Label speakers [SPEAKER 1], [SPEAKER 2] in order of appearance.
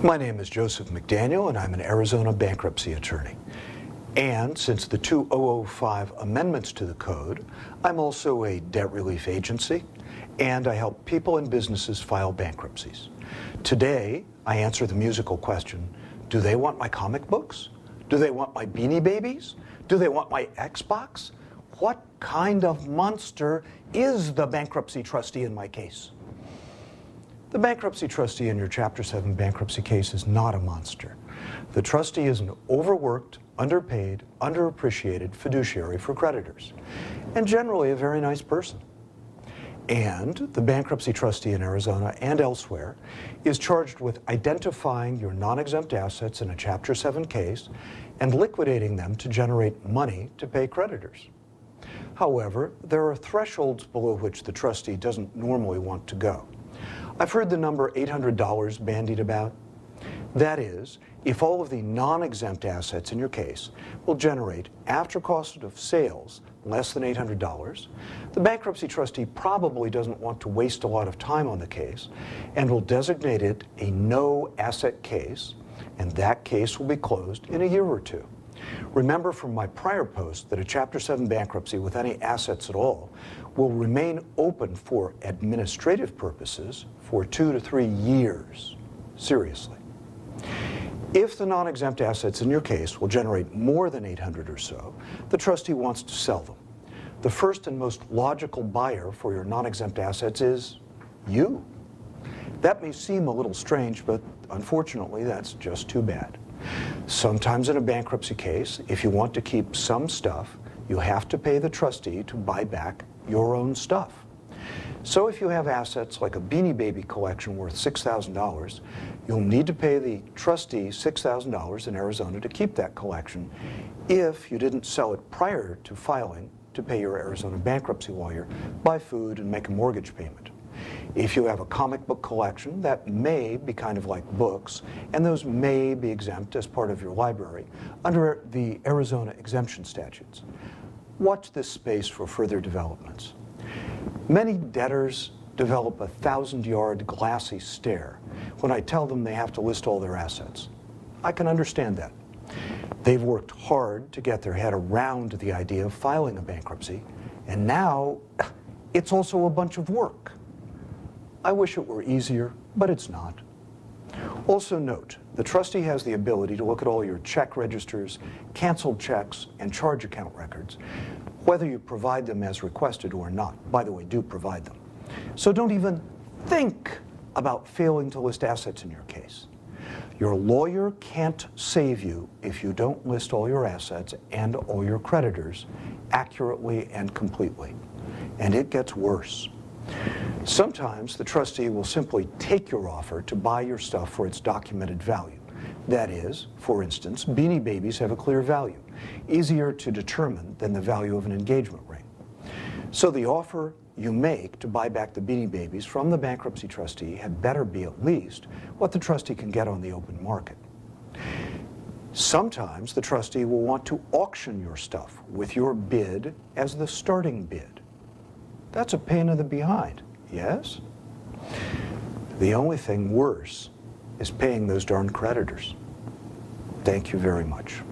[SPEAKER 1] My name is Joseph McDaniel, and I'm an Arizona bankruptcy attorney. And since the 2005 amendments to the code, I'm also a debt relief agency, and I help people and businesses file bankruptcies. Today, I answer the musical question, do they want my comic books? Do they want my Beanie Babies? Do they want my Xbox? What kind of monster is the bankruptcy trustee in my case? The bankruptcy trustee in your Chapter 7 bankruptcy case is not a monster. The trustee is an overworked, underpaid, underappreciated fiduciary for creditors, and generally a very nice person. And the bankruptcy trustee in Arizona and elsewhere is charged with identifying your non-exempt assets in a Chapter 7 case and liquidating them to generate money to pay creditors. However, there are thresholds below which the trustee doesn't normally want to go. I've heard the number $800 bandied about. That is, if all of the non-exempt assets in your case will generate, after cost of sales, less than $800, the bankruptcy trustee probably doesn't want to waste a lot of time on the case and will designate it a no-asset case, and that case will be closed in a year or two. Remember from my prior post that a Chapter 7 bankruptcy with any assets at all will remain open for administrative purposes for 2 to 3 years. Seriously. If the non-exempt assets in your case will generate more than $800 or so, the trustee wants to sell them. The first and most logical buyer for your non-exempt assets is you. That may seem a little strange, but unfortunately that's just too bad. Sometimes in a bankruptcy case, if you want to keep some stuff, you have to pay the trustee to buy back your own stuff. So if you have assets like a Beanie Baby collection worth $6,000, you'll need to pay the trustee $6,000 in Arizona to keep that collection if you didn't sell it prior to filing to pay your Arizona bankruptcy lawyer, buy food, and make a mortgage payment. If you have a comic book collection, that may be kind of like books, and those may be exempt as part of your library under the Arizona exemption statutes. Watch this space for further developments. Many debtors develop a 1,000-yard glassy stare when I tell them they have to list all their assets. I can understand that. They've worked hard to get their head around the idea of filing a bankruptcy, and now it's also a bunch of work. I wish it were easier, but it's not. Also note, the trustee has the ability to look at all your check registers, canceled checks, and charge account records, whether you provide them as requested or not. By the way, do provide them. So don't even think about failing to list assets in your case. Your lawyer can't save you if you don't list all your assets and all your creditors accurately and completely. And it gets worse. Sometimes the trustee will simply take your offer to buy your stuff for its documented value. That is, for instance, Beanie Babies have a clear value, easier to determine than the value of an engagement ring. So the offer you make to buy back the Beanie Babies from the bankruptcy trustee had better be at least what the trustee can get on the open market. Sometimes the trustee will want to auction your stuff with your bid as the starting bid. That's a pain in the behind, yes? The only thing worse is paying those darn creditors. Thank you very much.